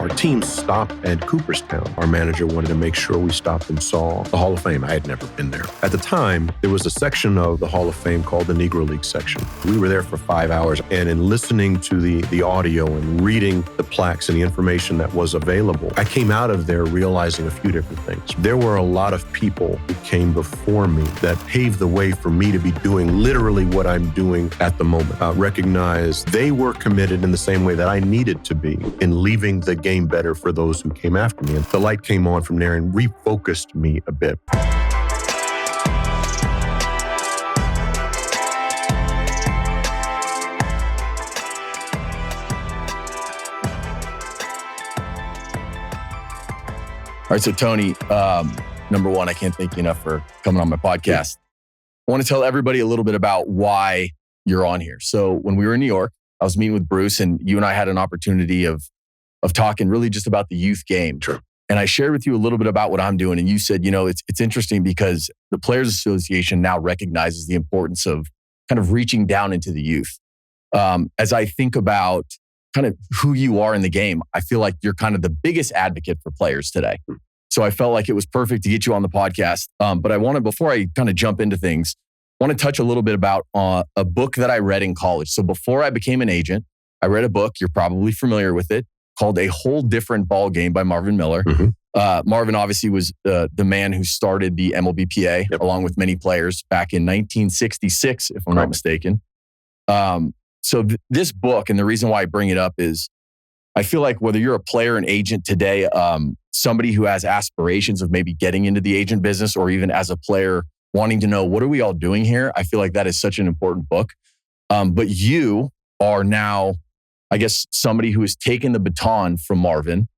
Our team stopped at Cooperstown. Our manager wanted to make sure we stopped and saw the Hall of Fame. I had never been there. At the time, there was a section of the Hall of Fame called the Negro League section. We were there for 5 hours, and in listening to the audio and reading the plaques and the information that was available, I came out of there realizing a few different things. There were a lot of people who came before me that paved the way for me to be doing literally what I'm doing at the moment. Recognize they were committed in the same way that I needed to be in leaving the game better for those who came after me. And the light came on from there and refocused me a bit. All right, so Tony, number one, I can't thank you enough for coming on my podcast. I want to tell everybody a little bit about why you're on here. So when we were in New York, I was meeting with Bruce, and you and I had an opportunity of talking really just about the youth game. Sure. And I shared with you a little bit about what I'm doing. And you said, it's interesting because the Players Association now recognizes the importance of kind of reaching down into the youth. As I think about kind of who you are in the game, I feel like you're kind of the biggest advocate for players today. So I felt like it was perfect to get you on the podcast. But I wanted, before I kind of jump into things, I want to touch a little bit about a book that I read in college. So before I became an agent, I read a book, you're probably familiar with it, called A Whole Different Ball Game by Marvin Miller. Mm-hmm. Marvin obviously was the man who started the MLBPA, yep, along with many players back in 1966, if I'm not mistaken. So this book, and the reason why I bring it up is I feel like whether you're a player and agent today, somebody who has aspirations of maybe getting into the agent business, or even as a player wanting to know, what are we all doing here? I feel like that is such an important book. But you are now, I guess, somebody who has taken the baton from Marvin.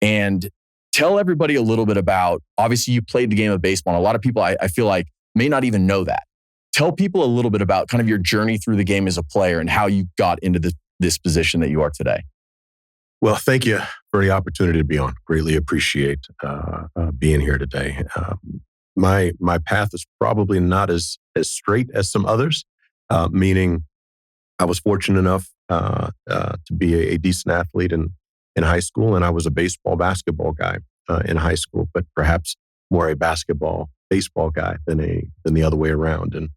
And tell everybody a little bit about, obviously you played the game of baseball. And a lot of people, I feel like, may not even know that. Tell people a little bit about kind of your journey through the game as a player and how you got into this position that you are today. Well, thank you for the opportunity to be on. Greatly appreciate being here today. My path is probably not as straight as some others, meaning I was fortunate enough to be a decent athlete in high school, and I was a basketball guy in high school, but perhaps more a baseball guy than the other way around. And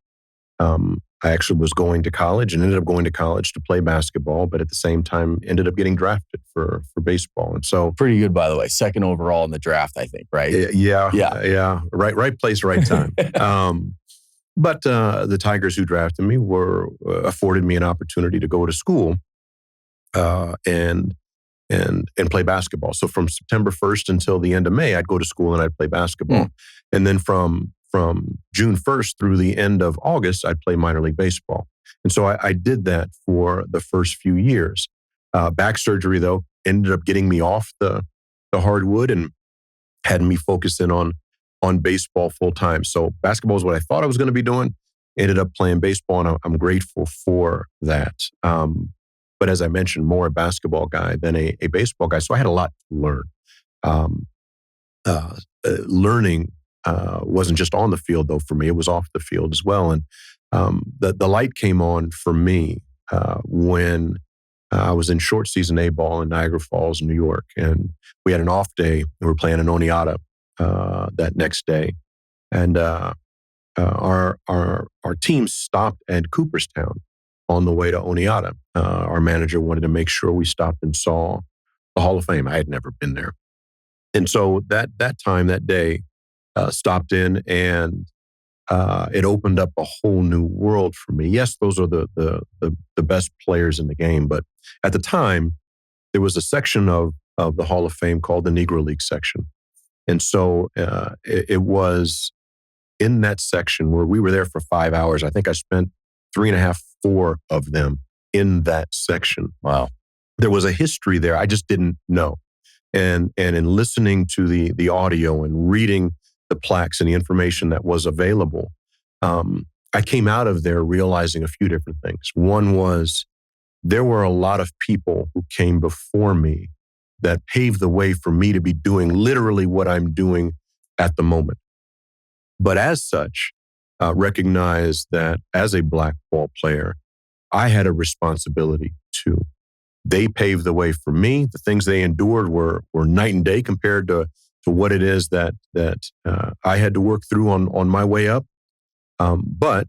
I actually was going to college and ended up going to college to play basketball, but at the same time ended up getting drafted for baseball. And so, pretty good, by the way, second overall in the draft, I think, right? Yeah. Right place, right time. But the Tigers who drafted me afforded me an opportunity to go to school and play basketball. So from September 1st until the end of May, I'd go to school and I'd play basketball. And then from June 1st through the end of August, I'd play minor league baseball. And so I did that for the first few years. Back surgery, though, ended up getting me off the hardwood and had me focus in on baseball full time. So basketball is what I thought I was going to be doing. Ended up playing baseball, and I'm grateful for that. But as I mentioned, more a basketball guy than a baseball guy. So I had a lot to learn. Learning wasn't just on the field, though, for me. It was off the field as well. And the light came on for me when I was in short season A-ball in Niagara Falls, New York. And we had an off day. We were playing in Oneonta that next day. And our team stopped at Cooperstown on the way to Oneonta. Our manager wanted to make sure we stopped and saw the Hall of Fame. I had never been there. And so that day, stopped in, and it opened up a whole new world for me. Yes, those are the best players in the game, but at the time, there was a section of the Hall of Fame called the Negro League section. And so it was in that section where we were there for 5 hours. I think I spent 3.5, 4 of them in that section. Wow. There was a history there I just didn't know. And in listening to the audio and reading the plaques and the information that was available, I came out of there realizing a few different things. One was there were a lot of people who came before me that paved the way for me to be doing literally what I'm doing at the moment. But as such, recognize that as a black ball player, I had a responsibility too. They paved the way for me. The things they endured were night and day compared to what it is that I had to work through on my way up. But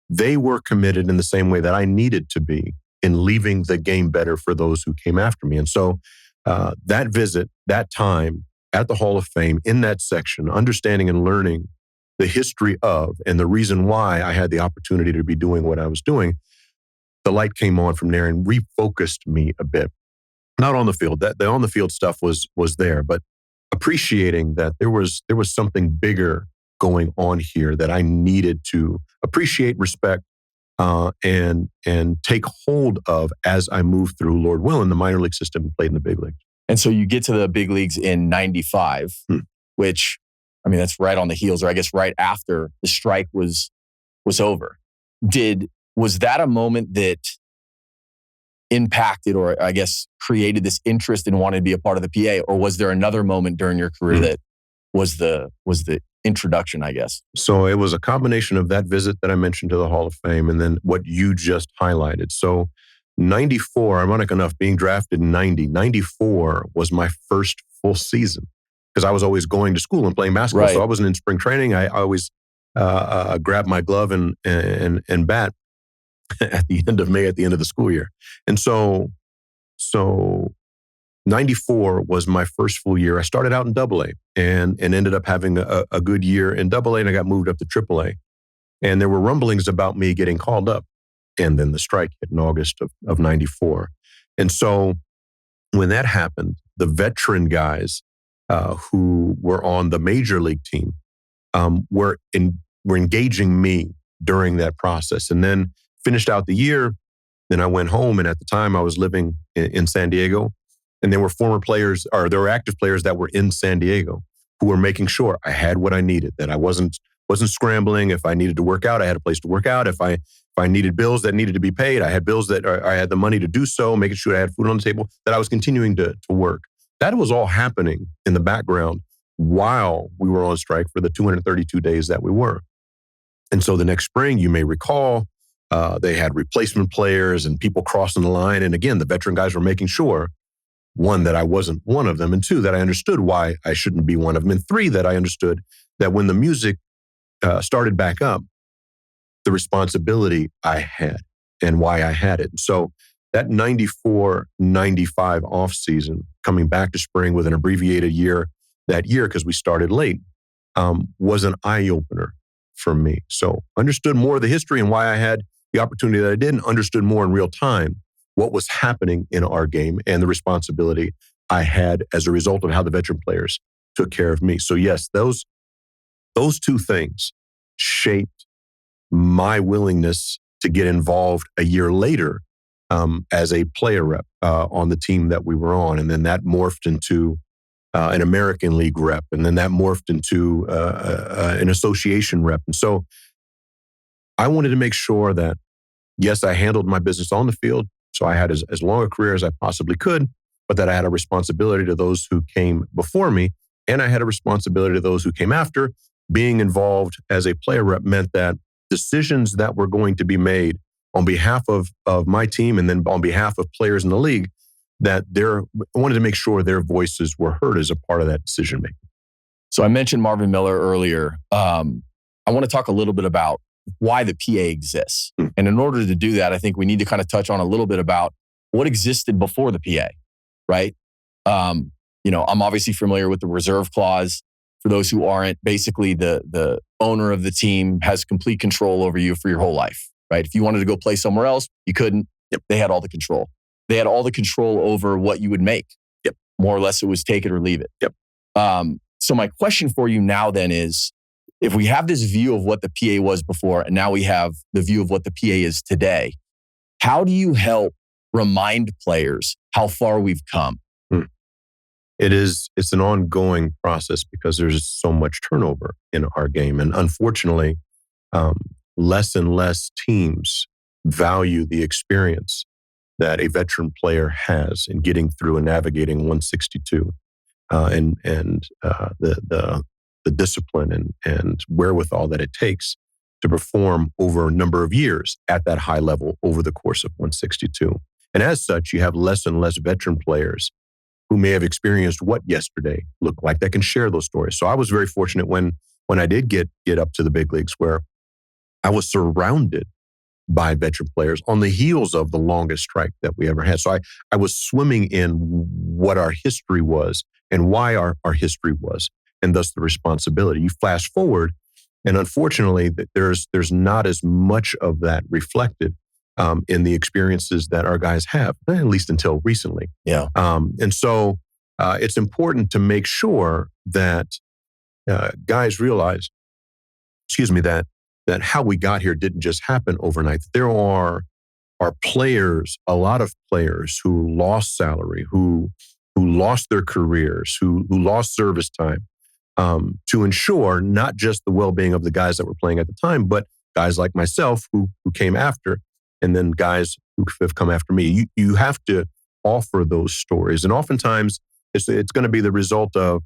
they were committed in the same way that I needed to be in leaving the game better for those who came after me. And so that visit, that time at the Hall of Fame, in that section, understanding and learning the history of and the reason why I had the opportunity to be doing what I was doing, the light came on from there and refocused me a bit. Not on the field. The on the field stuff was there, but appreciating that there was something bigger going on here that I needed to appreciate, respect, and take hold of as I moved through, Lord willing, the minor league system and played in the big leagues. And so you get to the big leagues in 95, which, I mean, that's right on the heels, or I guess right after the strike was over. Was that a moment that impacted, or I guess created this interest in wanting to be a part of the PA? Or was there another moment during your career that was the introduction, I guess? So it was a combination of that visit that I mentioned to the Hall of Fame and then what you just highlighted. So 94, ironic enough, being drafted in 94 was my first full season because I was always going to school and playing basketball. Right. So I wasn't in spring training. I always grabbed my glove and bat at the end of May, at the end of the school year. And so 94 was my first full year. I started out in AA and ended up having a good year in AA, and I got moved up to AAA. And there were rumblings about me getting called up. And then the strike hit in August of 94. And so when that happened, the veteran guys who were on the major league team were engaging me during that process. And then finished out the year. Then I went home, and at the time I was living in San Diego, and there were former players, or there were active players that were in San Diego who were making sure I had what I needed, that I wasn't scrambling. If I needed to work out, I had a place to work out. If I needed bills that needed to be paid, I had bills that I had the money to do so, making sure I had food on the table, that I was continuing to work. That was all happening in the background while we were on strike for the 232 days that we were. And so the next spring, you may recall, they had replacement players and people crossing the line. And again, the veteran guys were making sure, one, that I wasn't one of them, and two, that I understood why I shouldn't be one of them, and three, that I understood that when the music started back up, the responsibility I had and why I had it. And so that 94, 95 off season, coming back to spring with an abbreviated year that year because we started late, was an eye-opener for me. So understood more of the history and why I had the opportunity that I did, and understood more in real time what was happening in our game and the responsibility I had as a result of how the veteran players took care of me. So yes, those two things shaped my willingness to get involved a year later as a player rep on the team that we were on. And then that morphed into an American League rep. And then that morphed into an association rep. And so I wanted to make sure that, yes, I handled my business on the field, so I had as long a career as I possibly could, but that I had a responsibility to those who came before me, and I had a responsibility to those who came after. Being involved as a player rep meant that decisions that were going to be made on behalf of my team and then on behalf of players in the league, that I wanted to make sure their voices were heard as a part of that decision making. So I mentioned Marvin Miller earlier. I want to talk a little bit about why the PA exists. And in order to do that, I think we need to kind of touch on a little bit about what existed before the PA, right? I'm obviously familiar with the reserve clause. For those who aren't, basically the owner of the team has complete control over you for your whole life, right? If you wanted to go play somewhere else, you couldn't. Yep. They had all the control. They had all the control over what you would make. Yep. More or less, it was take it or leave it. Yep. So my question for you now then is, if we have this view of what the PA was before, and now we have the view of what the PA is today, how do you help remind players how far we've come? It's an ongoing process because there's so much turnover in our game. And unfortunately, less and less teams value the experience that a veteran player has in getting through and navigating 162 and the discipline and wherewithal that it takes to perform over a number of years at that high level over the course of 162. And as such, you have less and less veteran players who may have experienced what yesterday looked like that can share those stories. So I was very fortunate when I did get up to the big leagues, where I was surrounded by veteran players on the heels of the longest strike that we ever had. So I was swimming in what our history was and why our history was, and thus the responsibility. You flash forward, and unfortunately, there's not as much of that reflected in the experiences that our guys have, at least until recently. Yeah. And so it's important to make sure that guys realize, that how we got here didn't just happen overnight. There are players, a lot of players who lost salary, who lost their careers, who lost service time, to ensure not just the well-being of the guys that were playing at the time, but guys like myself who came after, and then guys who have come after me. You have to offer those stories. And oftentimes it's going to be the result of,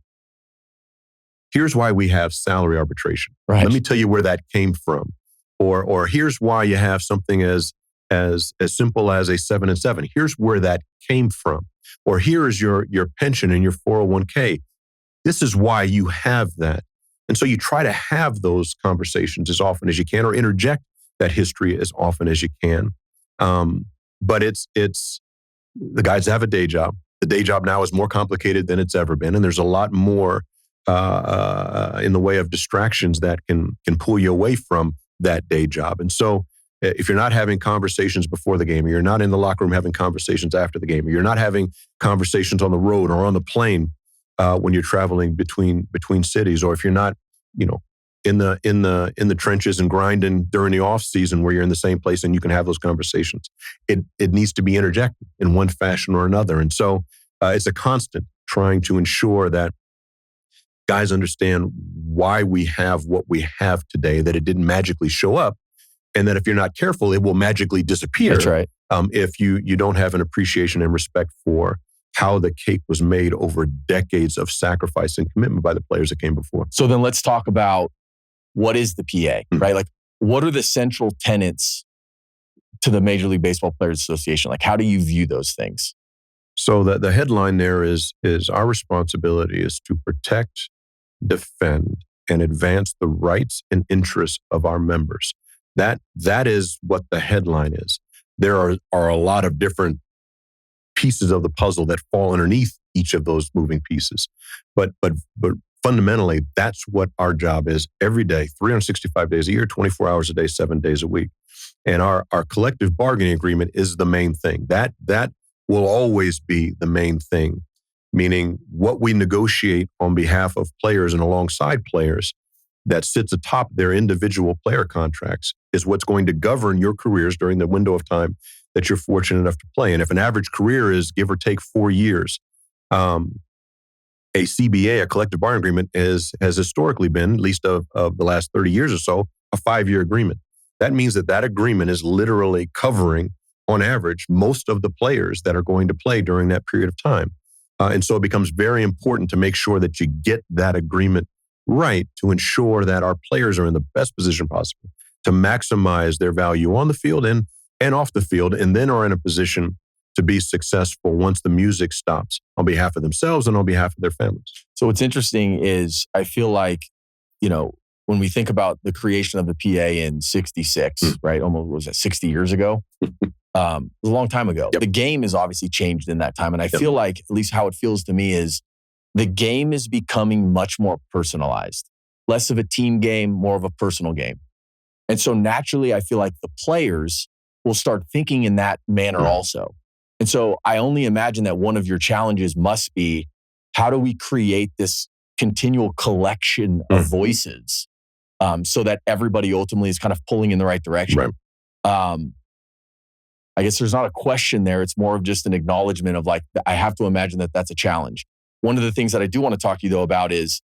here's why we have salary arbitration. Right. Let me tell you where that came from. Or here's why you have something as simple as a 7-7. Here's where that came from. Or here is your pension and your 401k. This is why you have that. And so you try to have those conversations as often as you can, or interject that history as often as you can. But it's the guys have a day job. The day job now is more complicated than it's ever been. And there's a lot more in the way of distractions that can pull you away from that day job. And so if you're not having conversations before the game, or you're not in the locker room having conversations after the game, or you're not having conversations on the road or on the plane when you're traveling between cities, or if you're not, in the trenches and grinding during the off season where you're in the same place and you can have those conversations, it needs to be interjected in one fashion or another. And so it's a constant trying to ensure that guys understand why we have what we have today, that it didn't magically show up, and that if you're not careful, it will magically disappear. That's right. If you don't have an appreciation and respect for how the cake was made over decades of sacrifice and commitment by the players that came before. So then let's talk about, what is the PA, right? Like, what are the central tenets to the Major League Baseball Players Association? Like, how do you view those things? So the headline there is our responsibility is to protect, defend, and advance the rights and interests of our members. That is what the headline is. There are a lot of different pieces of the puzzle that fall underneath each of those moving pieces. But fundamentally, that's what our job is every day, 365 days a year, 24 hours a day, 7 days a week. And our collective bargaining agreement is the main thing. That will always be the main thing, meaning what we negotiate on behalf of players and alongside players that sits atop their individual player contracts is what's going to govern your careers during the window of time that you're fortunate enough to play. And if an average career is give or take 4 years, a CBA, a collective bargaining agreement, has historically been, at least of the last 30 years or so, a 5-year agreement. That means that agreement is literally covering, on average, most of the players that are going to play during that period of time. And so it becomes very important to make sure that you get that agreement right to ensure that our players are in the best position possible to maximize their value on the field and off the field, and then are in a position to be successful once the music stops on behalf of themselves and on behalf of their families. So what's interesting is I feel like, when we think about the creation of the PA in 66, right? Almost, was it 60 years ago? It was a long time ago. Yep. The game has obviously changed in that time. And I feel like, at least how it feels to me, is the game is becoming much more personalized. Less of a team game, more of a personal game. And so naturally, I feel like the players will start thinking in that manner also. And so I only imagine that one of your challenges must be, how do we create this continual collection of voices so that everybody ultimately is kind of pulling in the right direction? Right. I guess there's not a question there. It's more of just an acknowledgement of, like, I have to imagine that that's a challenge. One of the things that I do want to talk to you though about is,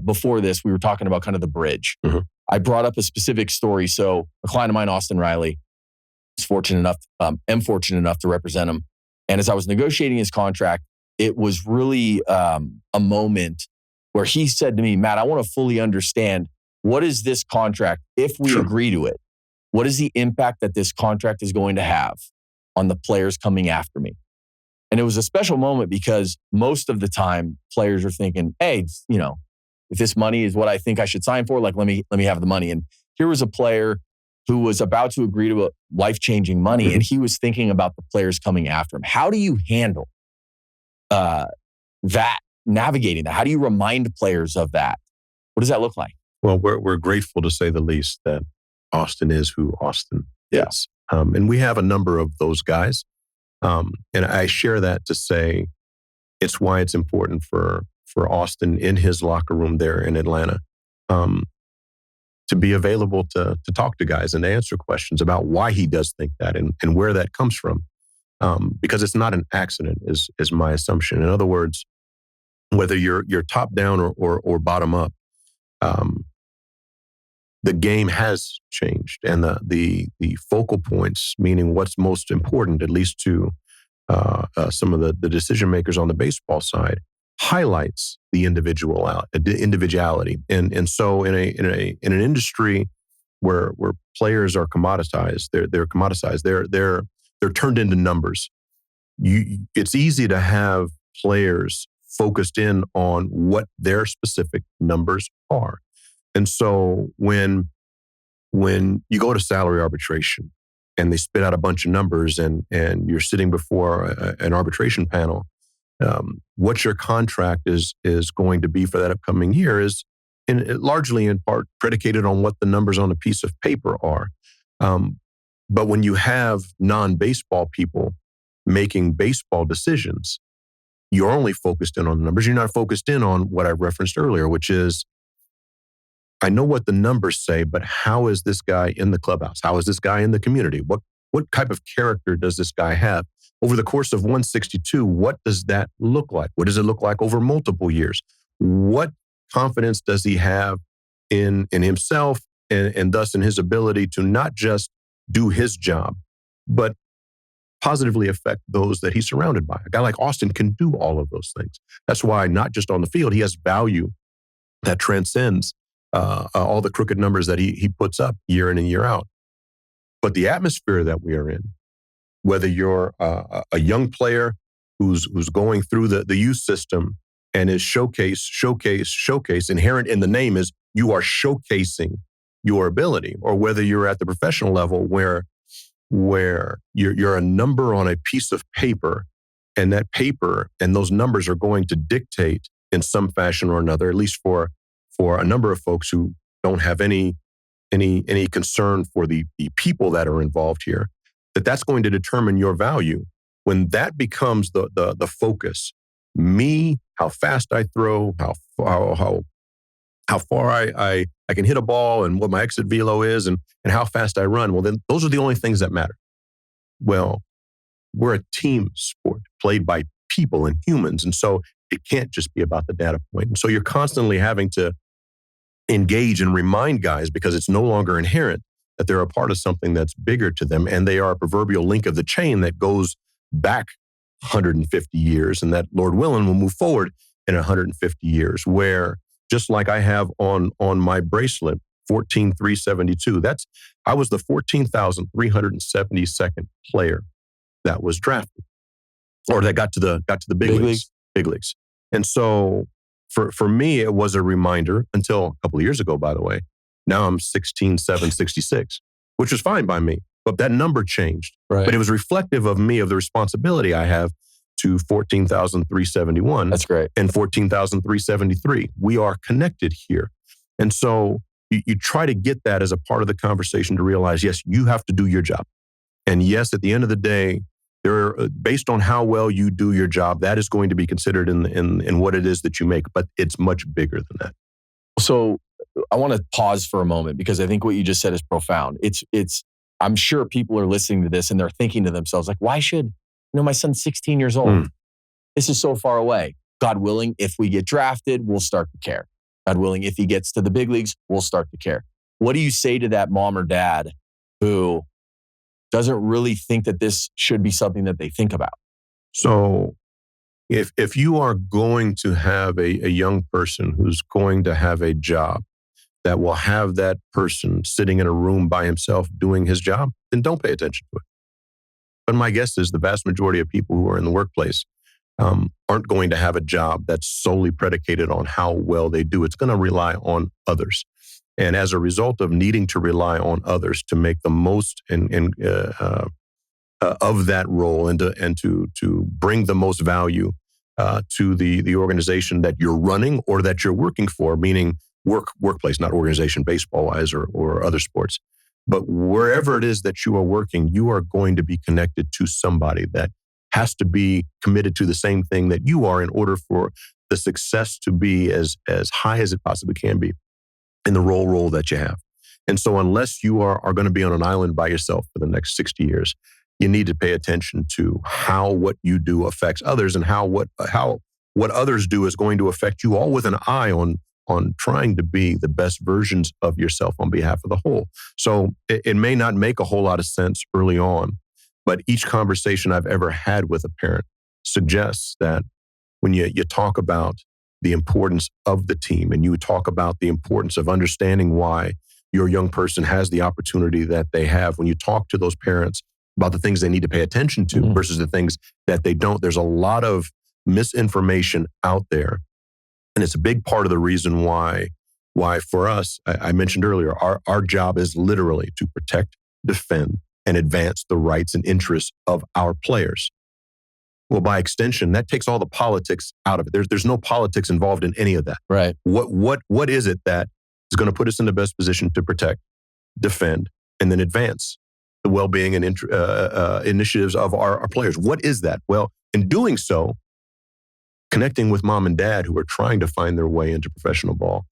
before this, we were talking about kind of the bridge. I brought up a specific story. So a client of mine, Austin Riley, am fortunate enough to represent him. And as I was negotiating his contract, it was really a moment where he said to me, Matt, I want to fully understand, what is this contract, if we agree to it? What is the impact that this contract is going to have? on the players coming after me. And it was a special moment because most of the time players are thinking, hey, if this money is what I think I should sign for, like, let me have the money. And here was a player who was about to agree to a life-changing money, and he was thinking about the players coming after him. How do you handle that, navigating that? How do you remind players of that? What does that look like? Well, we're grateful, to say the least, that Austin is who Austin is. And we have a number of those guys. And I share that to say it's why it's important for Austin in his locker room there in Atlanta to be available to talk to guys and to answer questions about why he does think that and where that comes from. Because it's not an accident, is my assumption. In other words, whether you're top down or bottom up, the game has changed, and the focal points, meaning what's most important, at least to some of the decision makers on the baseball side, highlights the individuality. And so in an industry where players are commoditized, they're commoditized, they're turned into numbers. It's easy to have players focused in on what their specific numbers are. And so when you go to salary arbitration and they spit out a bunch of numbers and you're sitting before an arbitration panel, what your contract is going to be for that upcoming year is largely in part predicated on what the numbers on a piece of paper are. But when you have non-baseball people making baseball decisions, you're only focused in on the numbers. You're not focused in on what I referenced earlier, which is, I know what the numbers say, but how is this guy in the clubhouse? How is this guy in the community? What type of character does this guy have? Over the course of 162, what does that look like? What does it look like over multiple years? What confidence does he have in himself and thus in his ability to not just do his job, but positively affect those that he's surrounded by? A guy like Austin can do all of those things. That's why, not just on the field, he has value that transcends all the crooked numbers that he puts up year in and year out. But the atmosphere that we are in, whether you're a young player who's going through the youth system and is showcase, inherent in the name is you are showcasing your ability, or whether you're at the professional level where you're a number on a piece of paper, and that paper and those numbers are going to dictate in some fashion or another, at least for a number of folks who don't have any concern for the people that are involved here, that's going to determine your value. When that becomes the focus, me, how fast I throw, how far I can hit a ball, and what my exit velo is, and how fast I run, well, then those are the only things that matter. Well, we're a team sport played by people and humans, and so it can't just be about the data point. And so you're constantly having to engage and remind guys, because it's no longer inherent, that they're a part of something that's bigger to them, and they are a proverbial link of the chain that goes back 150 years, and that, Lord willing, will move forward in 150 years, where just like I have on my bracelet, 14,372, I was the 14,372nd player that was drafted, or that got to the big leagues. Big leagues. And so for me, it was a reminder, until a couple of years ago, by the way. Now I'm 16,766, which was fine by me, but that number changed. Right. But it was reflective of me, of the responsibility I have to 14,371. That's great. And 14,373. We are connected here. And so you try to get that as a part of the conversation, to realize, yes, you have to do your job. And yes, at the end of the day, based on how well you do your job, that is going to be considered in what it is that you make. But it's much bigger than that. So I want to pause for a moment, because I think what you just said is profound. I'm sure people are listening to this and they're thinking to themselves, like, why should, my son's 16 years old. This is so far away. God willing, if we get drafted, we'll start to care. God willing, if he gets to the big leagues, we'll start to care. What do you say to that mom or dad who doesn't really think that this should be something that they think about? So if you are going to have a young person who's going to have a job that will have that person sitting in a room by himself doing his job, then don't pay attention to it. But my guess is the vast majority of people who are in the workplace aren't going to have a job that's solely predicated on how well they do. It's going to rely on others. And as a result of needing to rely on others to make the most of that role and to bring the most value to the organization that you're running or that you're working for, meaning workplace, not organization, baseball-wise or other sports. But wherever it is that you are working, you are going to be connected to somebody that has to be committed to the same thing that you are in order for the success to be as high as it possibly can be in the role that you have. And so unless you are going to be on an island by yourself for the next 60 years, you need to pay attention to how what you do affects others and how what others do is going to affect you, all with an eye on trying to be the best versions of yourself on behalf of the whole. So it may not make a whole lot of sense early on, but each conversation I've ever had with a parent suggests that when you talk about the importance of the team and you talk about the importance of understanding why your young person has the opportunity that they have, when you talk to those parents about the things they need to pay attention to versus the things that they don't, there's a lot of misinformation out there. And it's a big part of the reason why for us, I mentioned earlier, our job is literally to protect, defend, and advance the rights and interests of our players. Well, by extension, that takes all the politics out of it. There's no politics involved in any of that. Right. What is it that is going to put us in the best position to protect, defend, and then advance the well-being and initiatives of our players? What is that? Well, in doing so, connecting with mom and dad who are trying to find their way into professional ball,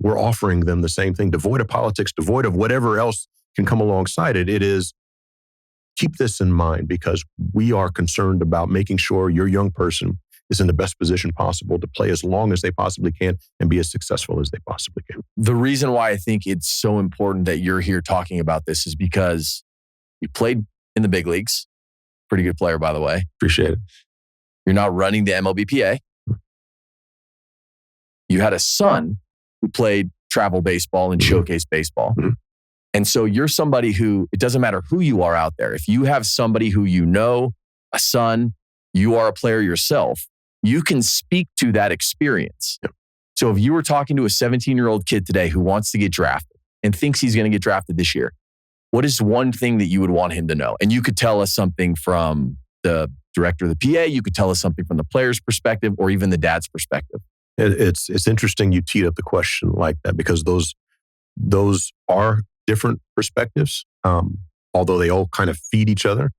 we're offering them the same thing, devoid of politics, devoid of whatever else can come alongside it. It is, keep this in mind because we are concerned about making sure your young person is in the best position possible to play as long as they possibly can and be as successful as they possibly can. The reason why I think it's so important that you're here talking about this is because you played in the big leagues. Pretty good player, by the way. Appreciate it. You're now running the MLBPA. You had a son who played travel baseball and showcase baseball. And so you're somebody who, it doesn't matter who you are out there. If you have somebody who you know, a son, you are a player yourself, you can speak to that experience. Yep. So if you were talking to a 17-year-old kid today who wants to get drafted and thinks he's going to get drafted this year, what is one thing that you would want him to know? And you could tell us something from the director of the PA, you could tell us something from the player's perspective or even the dad's perspective. It's interesting you teed up the question like that because those are different perspectives, although they all kind of feed each other.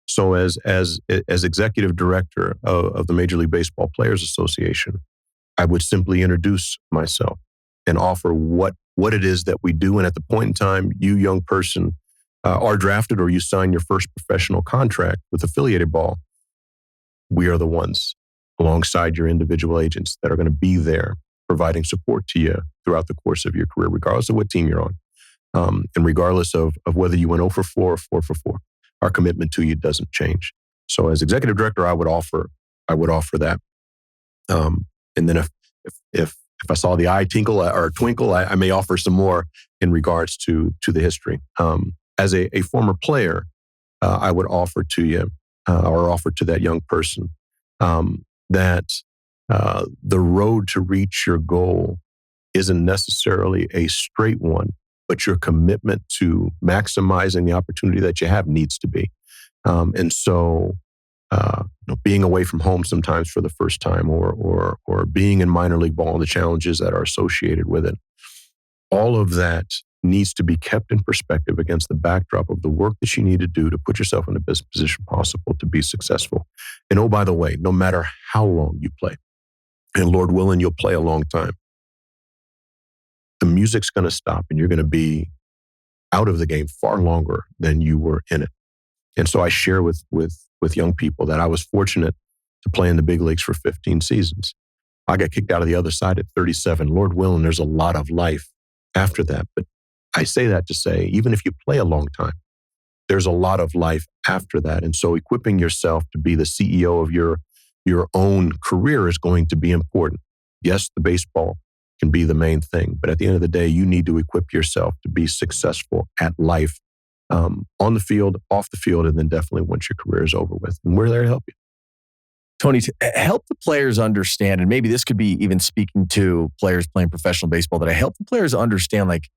So as executive director of the Major League Baseball Players Association, I would simply introduce myself and offer what it is that we do. And at the point in time, you young person are drafted or you sign your first professional contract with affiliated ball, we are the ones alongside your individual agents that are going to be there providing support to you throughout the course of your career, regardless of what team you're on. And regardless of whether you went 0 for 4 or 4 for 4, our commitment to you doesn't change. So as executive director, I would offer that. And then if I saw the eye tinkle or twinkle, I may offer some more in regards to the history. As a former player, I would offer to you or offer to that young person that the road to reach your goal isn't necessarily a straight one, but your commitment to maximizing the opportunity that you have needs to be. And so, being away from home sometimes for the first time, or being in minor league ball and the challenges that are associated with it, all of that needs to be kept in perspective against the backdrop of the work that you need to do to put yourself in the best position possible to be successful. And oh, by the way, no matter how long you play, and Lord willing, you'll play a long time, the music's going to stop and you're going to be out of the game far longer than you were in it. And so I share with young people that I was fortunate to play in the big leagues for 15 seasons. I got kicked out of the other side at 37. Lord willing, there's a lot of life after that. But I say that to say, even if you play a long time, there's a lot of life after that. And so equipping yourself to be the CEO of your own career is going to be important. Yes, the baseball can be the main thing, but at the end of the day, you need to equip yourself to be successful at life on the field, off the field, and then definitely once your career is over with. And we're there to help you. Tony, to help the players understand, and maybe this could be even speaking to players playing professional baseball, that I help the players understand, like,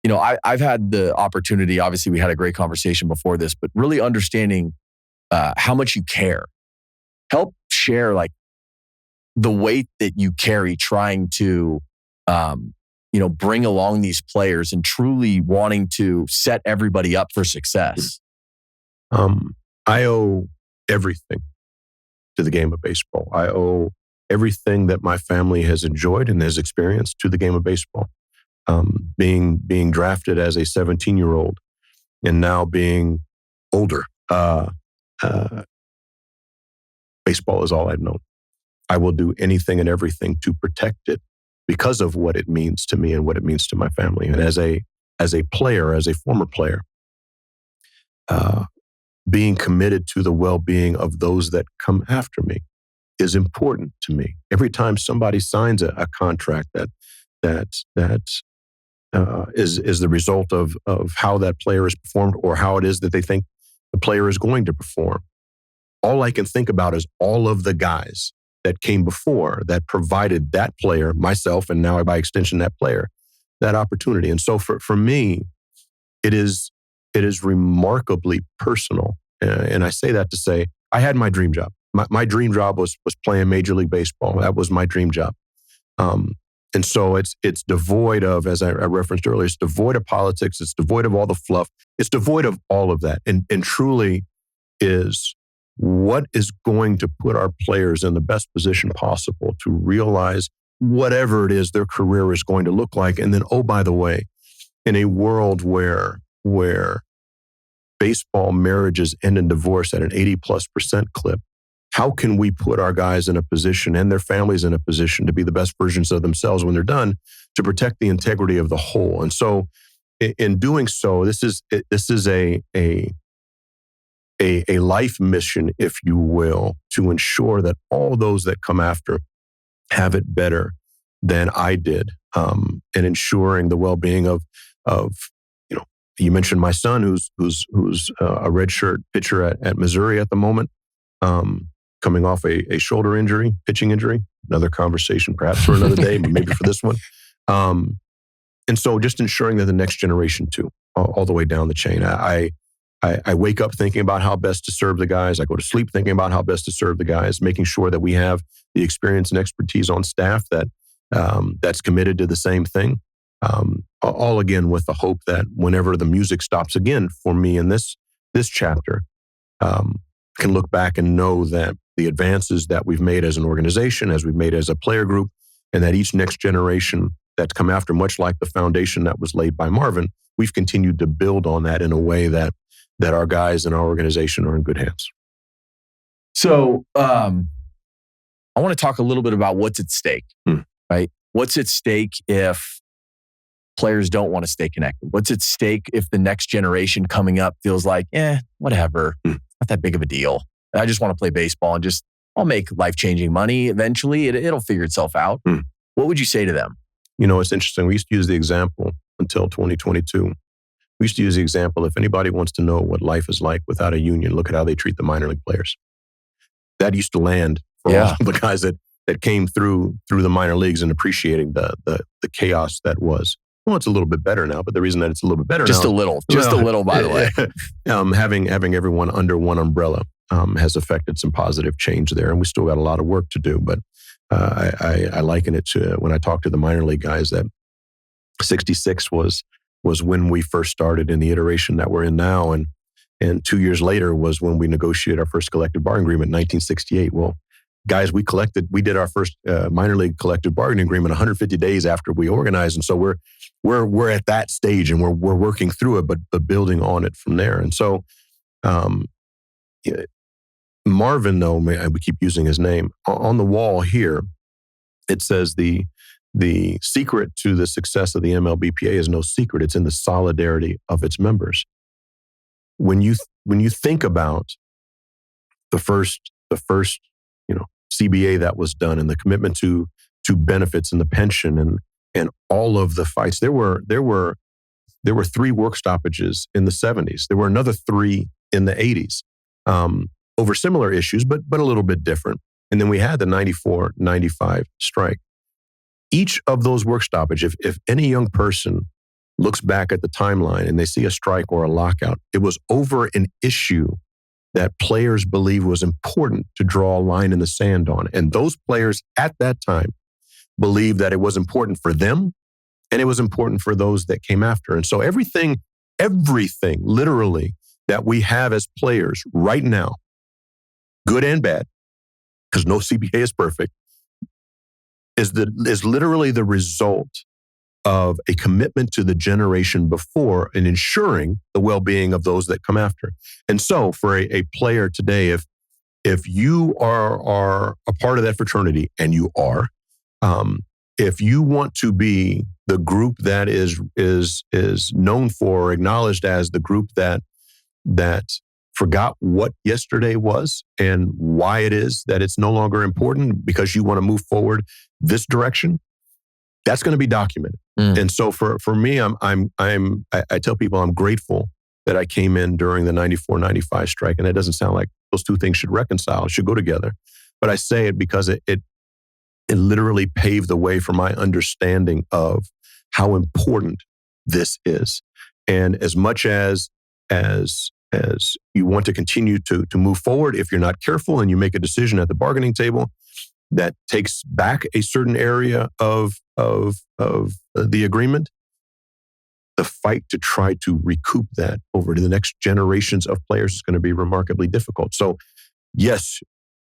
I've had the opportunity, obviously we had a great conversation before this, but really understanding how much you care. Help share like the weight that you carry trying to, bring along these players and truly wanting to set everybody up for success. I owe everything to the game of baseball. I owe everything that my family has enjoyed and has experienced to the game of baseball. Being drafted as a 17-year-old and now being older, baseball is all I've known. I will do anything and everything to protect it because of what it means to me and what it means to my family. And as a player, as a former player, being committed to the well-being of those that come after me is important to me. Every time somebody signs a contract that is the result of how that player is performed or how it is that they think the player is going to perform, all I can think about is all of the guys that came before that provided that player, myself, and now by extension that player, that opportunity. And so for me, it is remarkably personal. And I say that to say, I had my dream job. My dream job was playing Major League Baseball. That was my dream job. And so it's devoid of, as I referenced earlier, it's devoid of politics. It's devoid of all the fluff. It's devoid of all of that. And truly is what is going to put our players in the best position possible to realize whatever it is their career is going to look like. And then, oh, by the way, in a world where baseball marriages end in divorce at an 80+% clip, how can we put our guys in a position and their families in a position to be the best versions of themselves when they're done, to protect the integrity of the whole? And so in doing so, this is a life mission, if you will, to ensure that all those that come after have it better than I did, and ensuring the well-being of you mentioned my son, who's a redshirt pitcher at Missouri at the moment, coming off a shoulder injury, pitching injury. Another conversation, perhaps for another day, but maybe for this one. And so, just ensuring that the next generation too, all the way down the chain. I wake up thinking about how best to serve the guys. I go to sleep thinking about how best to serve the guys, making sure that we have the experience and expertise on staff that's committed to the same thing. All again with the hope that whenever the music stops again for me in this chapter, can look back and know that the advances that we've made as an organization, as we've made as a player group, and that each next generation that's come after, much like the foundation that was laid by Marvin, we've continued to build on that in a way that our guys and our organization are in good hands. So I want to talk a little bit about what's at stake, right? What's at stake if players don't want to stay connected? What's at stake if the next generation coming up feels like, whatever, not that big of a deal. I just want to play baseball and I'll make life-changing money eventually. It'll figure itself out. What would you say to them? It's interesting. We used to use the example until 2022. We used to use the example, if anybody wants to know what life is like without a union, look at how they treat the minor league players. That used to land for all the guys that came through the minor leagues and appreciating the chaos that was. Well, it's a little bit better now, but the reason that it's a little bit better just now... Just a little, by the way. Having everyone under one umbrella has affected some positive change there, and we still got a lot of work to do, but I liken it to when I talk to the minor league guys that 66 was when we first started in the iteration that we're in now, and 2 years later was when we negotiated our first collective bargaining agreement in 1968. Well, guys, we did our first minor league collective bargaining agreement 150 days after we organized, and so we're at that stage, and we're working through it, but building on it from there. And so, Marvin, though, we keep using his name on the wall here. It says the secret to the success of the MLBPA is no secret. It's in the solidarity of its members. When you think about the first CBA that was done, and the commitment to benefits and the pension and all of the fights, there were there were 3 work stoppages in the 70s. There were another 3 in the 80s over similar issues, but a little bit different. And then we had the 94-95 strike. Each of those work stoppages, if any young person looks back at the timeline and they see a strike or a lockout, it was over an issue that players believed was important to draw a line in the sand on. And those players at that time believed that it was important for them and it was important for those that came after. And so everything literally that we have as players right now, good and bad, because no CBA is perfect, is literally the result of a commitment to the generation before and ensuring the well-being of those that come after. And so for a player today, if you are a part of that fraternity, and you are, if you want to be the group that is known for or acknowledged as the group that forgot what yesterday was and why it is that it's no longer important because you want to move forward this direction, that's going to be documented. And so for me, I tell people I'm grateful that I came in during the 94-95 strike. And it doesn't sound like those two things should reconcile, should go together. But I say it because it literally paved the way for my understanding of how important this is. And as much as you want to continue to move forward, if you're not careful and you make a decision at the bargaining table that takes back a certain area of the agreement, the fight to try to recoup that over to the next generations of players is going to be remarkably difficult. So yes,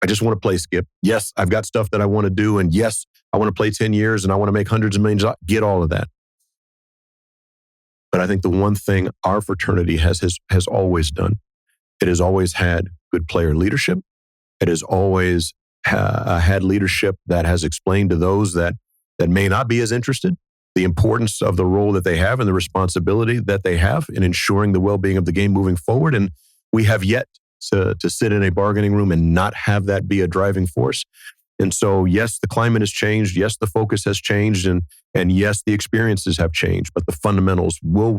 I just want to play, Skip. Yes, I've got stuff that I want to do. And yes, I want to play 10 years and I want to make hundreds of millions. Get all of that. But I think the one thing our fraternity has always done, it has always had good player leadership. It has always had leadership that has explained to those that may not be as interested the importance of the role that they have and the responsibility that they have in ensuring the well-being of the game moving forward. And we have yet to sit in a bargaining room and not have that be a driving force. And so, yes, the climate has changed. Yes, the focus has changed. And yes, the experiences have changed. But the fundamentals will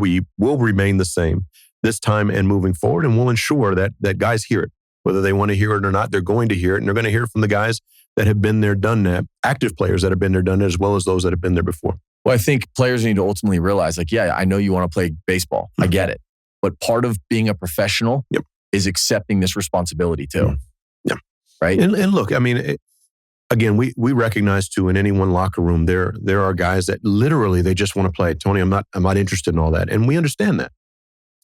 remain the same this time and moving forward. And we'll ensure that guys hear it. Whether they want to hear it or not, they're going to hear it. And they're going to hear it from the guys that have been there, done that, active players that have been there, done it, as well as those that have been there before. Well, I think players need to ultimately realize, like, yeah, I know you want to play baseball. I get it. But part of being a professional is accepting this responsibility too. Yeah. Right? And look, I mean, again, we recognize too, in any one locker room, there are guys that literally they just want to play. Tony, I'm not interested in all that. And we understand that.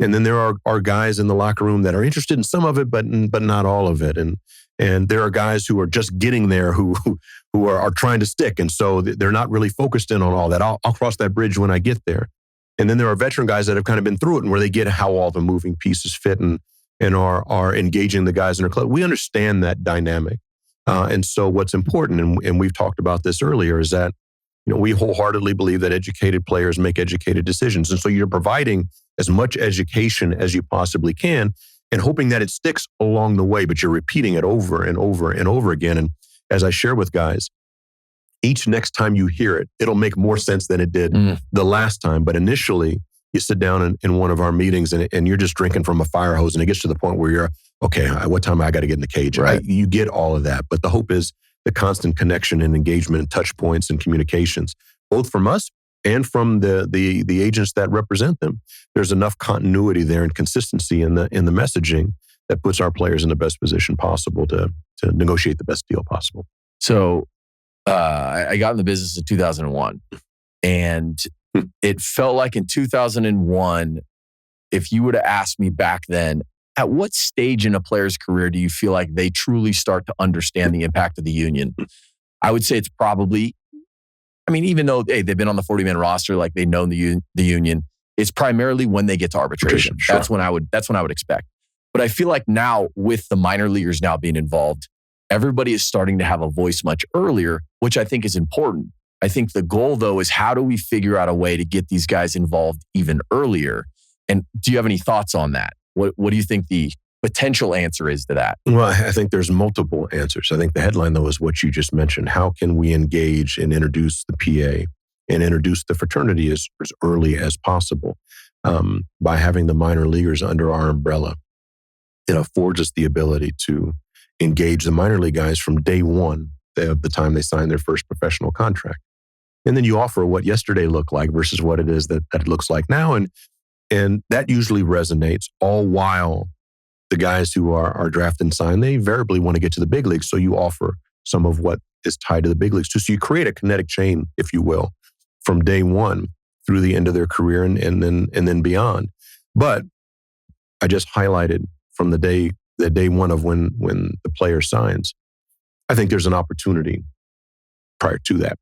And then there are guys in the locker room that are interested in some of it, but not all of it. And there are guys who are just getting there who are trying to stick. And so they're not really focused in on all that. I'll cross that bridge when I get there. And then there are veteran guys that have kind of been through it and where they get how all the moving pieces fit and are engaging the guys in their club. We understand that dynamic. And so what's important, and we've talked about this earlier, is that we wholeheartedly believe that educated players make educated decisions. And so you're providing as much education as you possibly can and hoping that it sticks along the way, but you're repeating it over and over and over again. And as I share with guys, each next time you hear it, it'll make more sense than it did the last time. But initially, you sit down in one of our meetings and you're just drinking from a fire hose and it gets to the point where you're, okay, what time I got to get in the cage? Right. You get all of that. But the hope is the constant connection and engagement and touch points and communications, both from us and from the agents that represent them. There's enough continuity there and consistency in the messaging that puts our players in the best position possible to negotiate the best deal possible. So I got in the business in 2001, and it felt like in 2001, if you would have asked me back then, at what stage in a player's career do you feel like they truly start to understand the impact of the union? I would say it's probably, even though they've been on the 40-man roster, like they know the union, it's primarily when they get to arbitration. Sure. That's when I would expect. But I feel like now, with the minor leaguers now being involved, everybody is starting to have a voice much earlier, which I think is important. I think the goal, though, is how do we figure out a way to get these guys involved even earlier? And do you have any thoughts on that? What do you think the potential answer is to that? Well, I think there's multiple answers. I think the headline, though, is what you just mentioned. How can we engage and introduce the PA and introduce the fraternity as early as possible? by having the minor leaguers under our umbrella. It affords us the ability to engage the minor league guys from day one of the time they sign their first professional contract. And then you offer what yesterday looked like versus what it is that it looks like now. And that usually resonates, all while the guys who are drafted and signed, they invariably want to get to the big leagues. So you offer some of what is tied to the big leagues too. So you create a kinetic chain, if you will, from day one through the end of their career and then beyond. But I just highlighted from the day one of when the player signs, I think there's an opportunity prior to that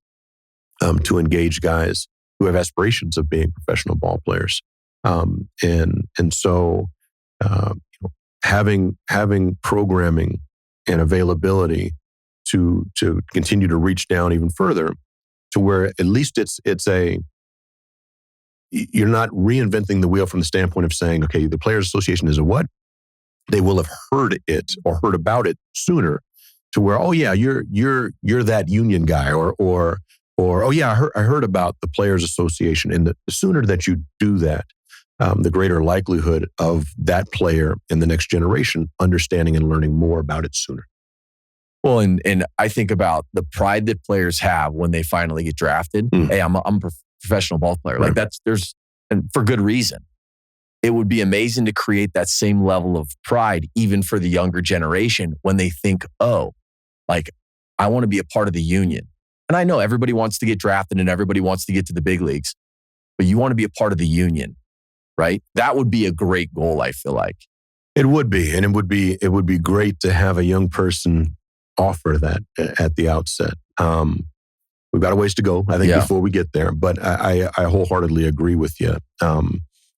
to engage guys who have aspirations of being professional ball players. And so having programming and availability to continue to reach down even further to where at least you're not reinventing the wheel from the standpoint of saying, okay, the Players Association is a what? They will have heard it or heard about it sooner to where, oh yeah, you're that union guy or oh yeah, I heard about the Players Association. And the sooner that you do that, the greater likelihood of that player in the next generation understanding and learning more about it sooner. Well, and I think about the pride that players have when they finally get drafted. Hey, I'm a professional ball player. Right. Like and for good reason. It would be amazing to create that same level of pride, even for the younger generation, when they think, oh, like, I want to be a part of the union. And I know everybody wants to get drafted and everybody wants to get to the big leagues, but you want to be a part of the union, right? That would be a great goal, I feel like. It would be. And it would be great to have a young person offer that at the outset. We've got a ways to go, I think, before we get there. But I wholeheartedly agree with you.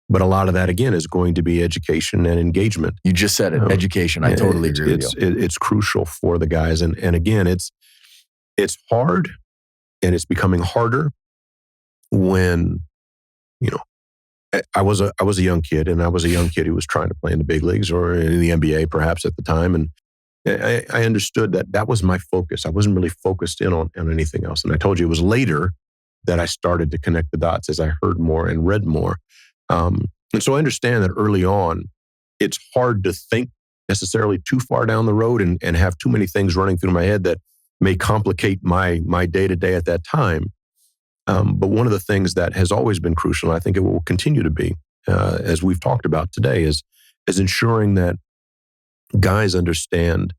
But a lot of that, again, is going to be education and engagement. You just said it, education. I totally agree with you. It's crucial for the guys. And again, it's hard and it's becoming harder when, I was a young kid and I was a young kid who was trying to play in the big leagues or in the NBA perhaps at the time. And I understood that was my focus. I wasn't really focused in on anything else. And I told you it was later that I started to connect the dots as I heard more and read more. And so I understand that early on, it's hard to think necessarily too far down the road and have too many things running through my head that may complicate my day-to-day at that time. But one of the things that has always been crucial, and I think it will continue to be, as we've talked about today, is ensuring that guys understand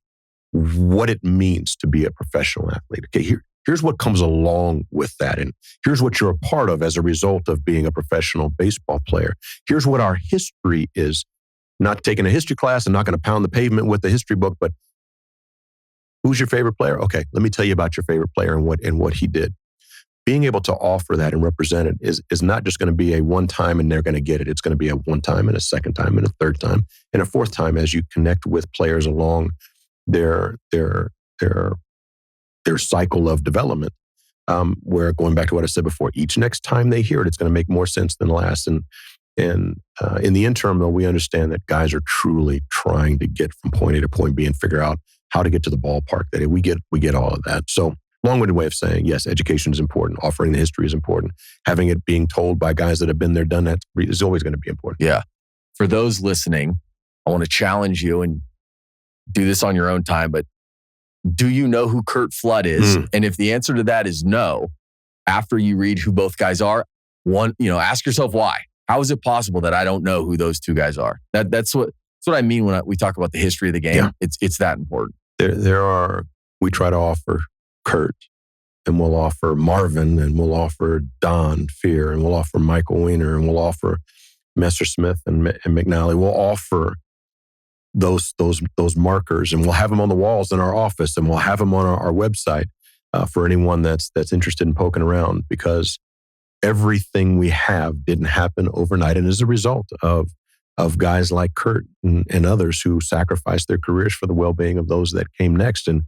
what it means to be a professional athlete. Okay, here's what comes along with that. And here's what you're a part of as a result of being a professional baseball player. Here's what our history is. Not taking a history class and not going to pound the pavement with the history book, but who's your favorite player? Okay, let me tell you about your favorite player and what he did. Being able to offer that and represent it is not just going to be a one time and they're going to get it. It's going to be a one time and a second time and a third time and a fourth time as you connect with players along their cycle of development. Where going back to what I said before, each next time they hear it, it's going to make more sense than last. And in the interim, though, we understand that guys are truly trying to get from point A to point B and figure out how to get to the ballpark. That we get all of that. So long-winded way of saying, yes, education is important. Offering the history is important. Having it being told by guys that have been there, done that is always going to be important. Yeah. For those listening, I want to challenge you and do this on your own time, but do you know who Curt Flood is? And if the answer to that is no, after you read who both guys are, ask yourself why. How is it possible that I don't know who those two guys are? That's what I mean when we talk about the history of the game. Yeah. It's that important. We try to offer Curt, and we'll offer Marvin, and we'll offer Don Fear, and we'll offer Michael Weiner, and we'll offer Messersmith and McNally. We'll offer those markers, and we'll have them on the walls in our office, and we'll have them on our website for anyone that's interested in poking around, because everything we have didn't happen overnight, and as a result of guys like Curt and others who sacrificed their careers for the well-being of those that came next. And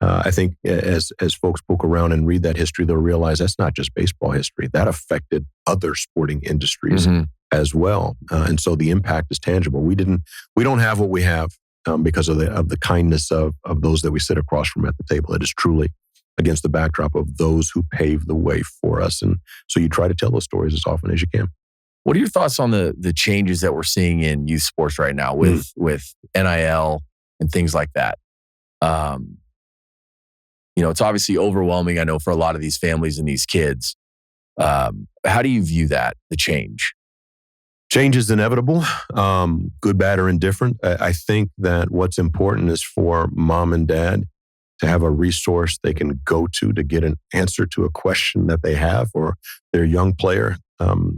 I think as folks poke around and read that history, they'll realize that's not just baseball history. That affected other sporting industries as well. And so the impact is tangible. We don't have what we have because of the kindness of those that we sit across from at the table. It is truly against the backdrop of those who paved the way for us. And so you try to tell those stories as often as you can. What are your thoughts on the changes that we're seeing in youth sports right now with NIL and things like that? It's obviously overwhelming, I know, for a lot of these families and these kids. How do you view that, the change? Change is inevitable, good, bad, or indifferent. I think that what's important is for mom and dad to have a resource they can go to get an answer to a question that they have, or their young player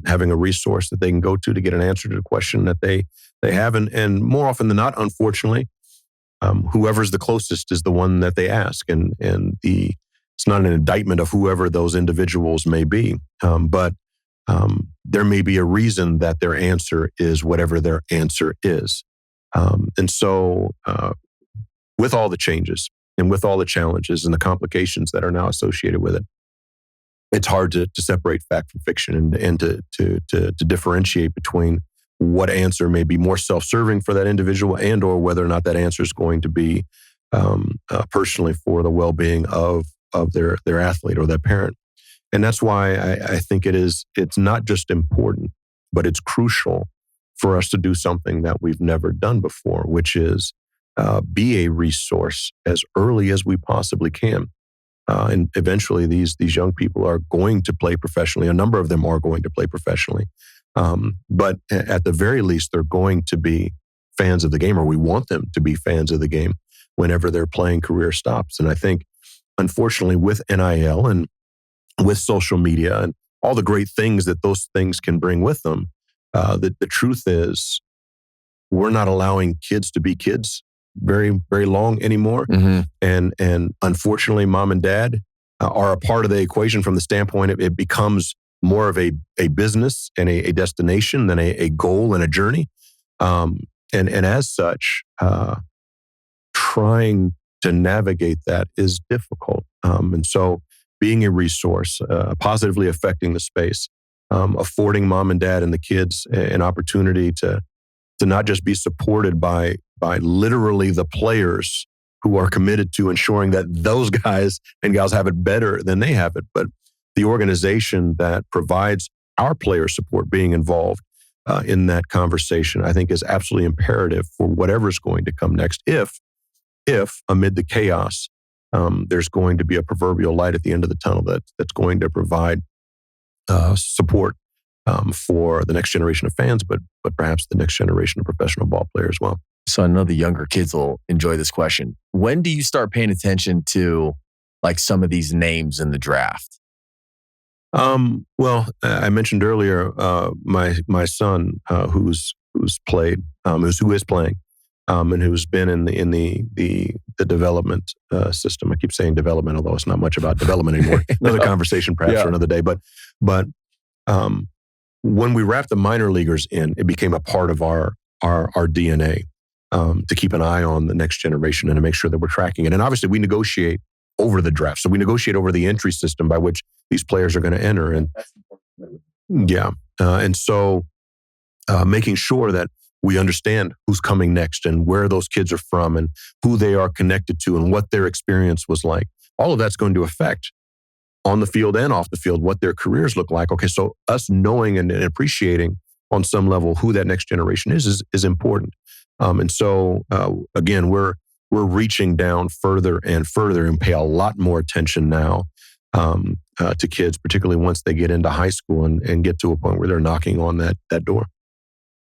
having a resource that they can go to get an answer to the question that they have. And more often than not, unfortunately, whoever's the closest is the one that they ask. And it's not an indictment of whoever those individuals may be, but there may be a reason that their answer is whatever their answer is. And so with all the changes and with all the challenges and the complications that are now associated with it, it's hard to separate fact from fiction and to differentiate between what answer may be more self-serving for that individual and or whether or not that answer is going to be personally for the well-being of their athlete or that parent. And that's why I think it's not just important, but it's crucial for us to do something that we've never done before, which is be a resource as early as we possibly can. And eventually these young people are going to play professionally. A number of them are going to play professionally. But at the very least, they're going to be fans of the game, or we want them to be fans of the game whenever their playing career stops. And I think, unfortunately, with NIL and with social media and all the great things that those things can bring with them, the truth is we're not allowing kids to be kids very, very long anymore. Mm-hmm. And unfortunately, mom and dad are a part of the equation from the standpoint it becomes more of a business and a destination than a goal and a journey. And as such, trying to navigate that is difficult. And so being a resource, positively affecting the space, affording mom and dad and the kids an opportunity to not just be supported by literally the players who are committed to ensuring that those guys and gals have it better than they have it, but the organization that provides our player support being involved in that conversation, I think is absolutely imperative for whatever's going to come next. If amid the chaos, there's going to be a proverbial light at the end of the tunnel that's going to provide support for the next generation of fans, but perhaps the next generation of professional ball players as well. So I know the younger kids will enjoy this question. When do you start paying attention to like some of these names in the draft? Well, I mentioned earlier my son who is playing, and who's been in the development system. I keep saying development, although it's not much about development anymore. Another conversation, perhaps, for another day. But when we wrapped the minor leaguers in, it became a part of our DNA to keep an eye on the next generation and to make sure that we're tracking it. And obviously, we negotiate over the draft, so we negotiate over the entry system by which these players are going to enter. And and so making sure that we understand who's coming next and where those kids are from and who they are connected to and what their experience was like. All of that's going to affect on the field and off the field what their careers look like. Okay, so us knowing and appreciating on some level who that next generation is important. And so again, we're reaching down further and further and pay a lot more attention now to kids, particularly once they get into high school and get to a point where they're knocking on that door.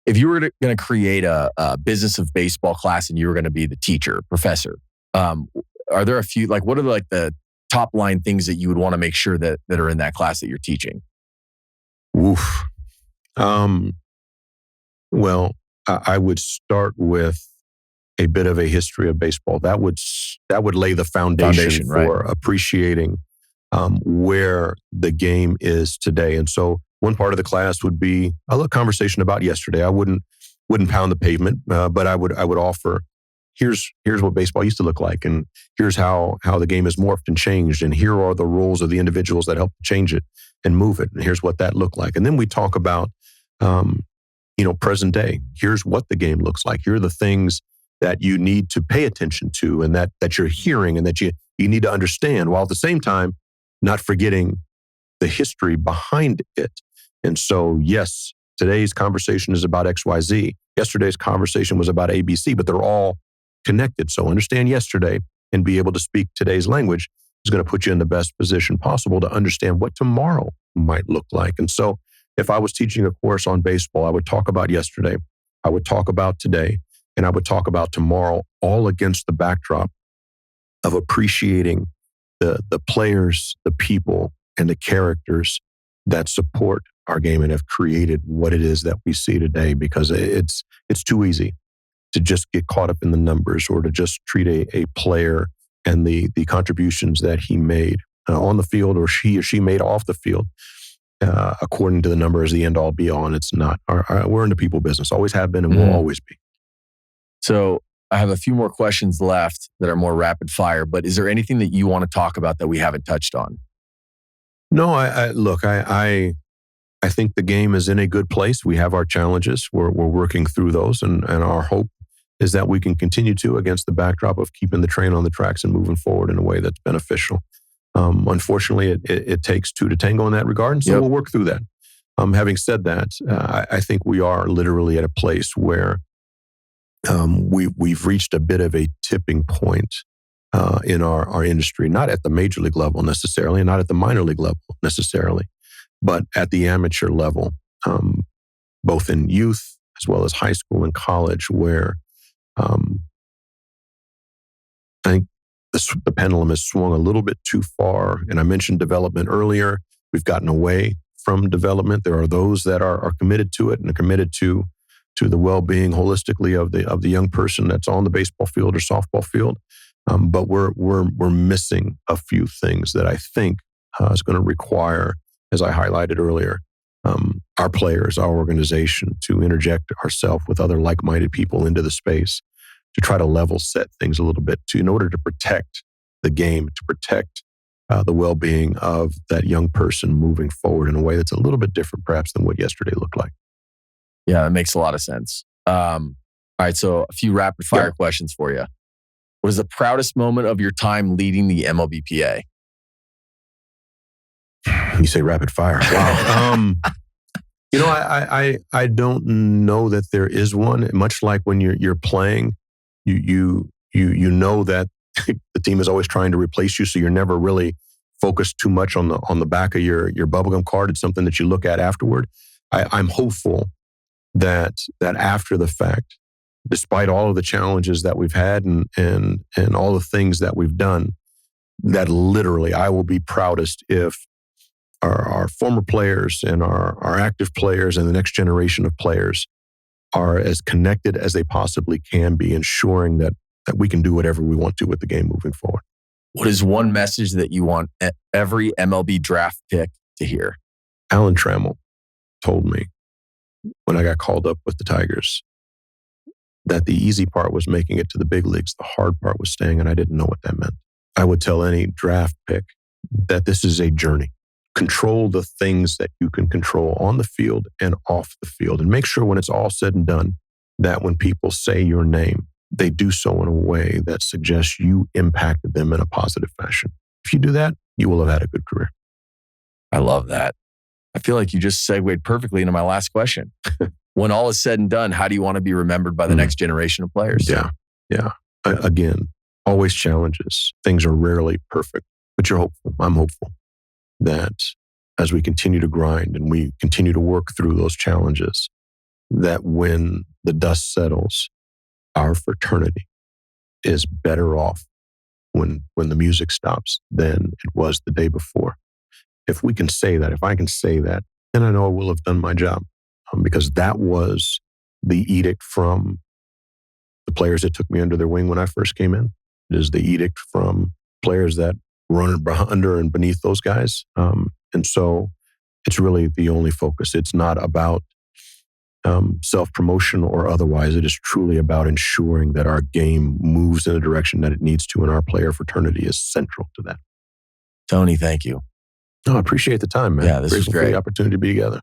If you were going to create a business of baseball class and you were going to be the teacher, professor, are there a few, like what are the top line things that you would want to make sure that are in that class that you're teaching? Oof. Well, I would start with a bit of a history of baseball. That would lay the foundation for appreciating where the game is today. And so one part of the class would be a little conversation about yesterday. I wouldn't pound the pavement, but I would offer, here's what baseball used to look like, and here's how the game has morphed and changed, and here are the roles of the individuals that helped change it and move it, and here's what that looked like. And then we talk about present day. Here's what the game looks like. Here are the things that you need to pay attention to and that you're hearing and that you need to understand, while at the same time not forgetting the history behind it. And so, yes, Today's conversation is about XYZ. Yesterday's conversation was about ABC, but they're all connected. So understand yesterday and be able to speak today's language is going to put you in the best position possible to understand what tomorrow might look like. And so if I was teaching a course on baseball, I would talk about yesterday, I would talk about today, and I would talk about tomorrow, all against the backdrop of appreciating the players, the people, and the characters that support our game and have created what it is that we see today, because it's too easy to just get caught up in the numbers or to just treat a player and the contributions that he made on the field or she made off the field according to the numbers, the end all be all, and it's not. We're in the people business, always have been and will always be. So I have a few more questions left that are more rapid fire, but is there anything that you want to talk about that we haven't touched on? No, I think the game is in a good place. We have our challenges. We're working through those, and our hope is that we can continue to, against the backdrop of keeping the train on the tracks and moving forward in a way that's beneficial. Unfortunately, it takes two to tango in that regard, and so we'll work through that. Having said that, I think we are literally at a place where we've reached a bit of a tipping point in our industry, not at the major league level necessarily, not at the minor league level necessarily, but at the amateur level, both in youth as well as high school and college, where I think the pendulum has swung a little bit too far. And I mentioned development earlier. We've gotten away from development. There are those that are committed to it and are committed to the well-being holistically of the young person that's on the baseball field or softball field. But we're missing a few things that I think is going to require, as I highlighted earlier, our players, our organization, to interject ourselves with other like-minded people into the space to try to level set things a little bit in order to protect the game, to protect the well-being of that young person moving forward in a way that's a little bit different perhaps than what yesterday looked like. Yeah, that makes a lot of sense. All right, so a few rapid fire questions for you. What is the proudest moment of your time leading the MLBPA? You say rapid fire. Wow. I don't know that there is one. Much like when you're playing, you know that the team is always trying to replace you, so you're never really focused too much on the back of your bubblegum card. It's something that you look at afterward. I'm hopeful that after the fact, despite all of the challenges that we've had and all the things that we've done, that literally I will be proudest if our former players and our active players and the next generation of players are as connected as they possibly can be, ensuring that we can do whatever we want to with the game moving forward. What is one message that you want every MLB draft pick to hear? Alan Trammell told me when I got called up with the Tigers that the easy part was making it to the big leagues. The hard part was staying, and I didn't know what that meant. I would tell any draft pick that this is a journey. Control the things that you can control on the field and off the field, and make sure when it's all said and done that when people say your name, they do so in a way that suggests you impacted them in a positive fashion. If you do that, you will have had a good career. I love that. I feel like you just segued perfectly into my last question. When all is said and done, how do you want to be remembered by the next generation of players? Yeah. Again, always challenges. Things are rarely perfect, but you're hopeful. I'm hopeful that as we continue to grind and we continue to work through those challenges, that when the dust settles, our fraternity is better off when the music stops than it was the day before. If we can say that, if I can say that, then I know I will have done my job, because that was the edict from the players that took me under their wing when I first came in. It is the edict from players that run under and beneath those guys. And so it's really the only focus. It's not about self-promotion or otherwise. It is truly about ensuring that our game moves in a direction that it needs to, and our player fraternity is central to that. Tony, thank you. No, I appreciate the time, man. Yeah, this was Grateful for great. the opportunity to be together.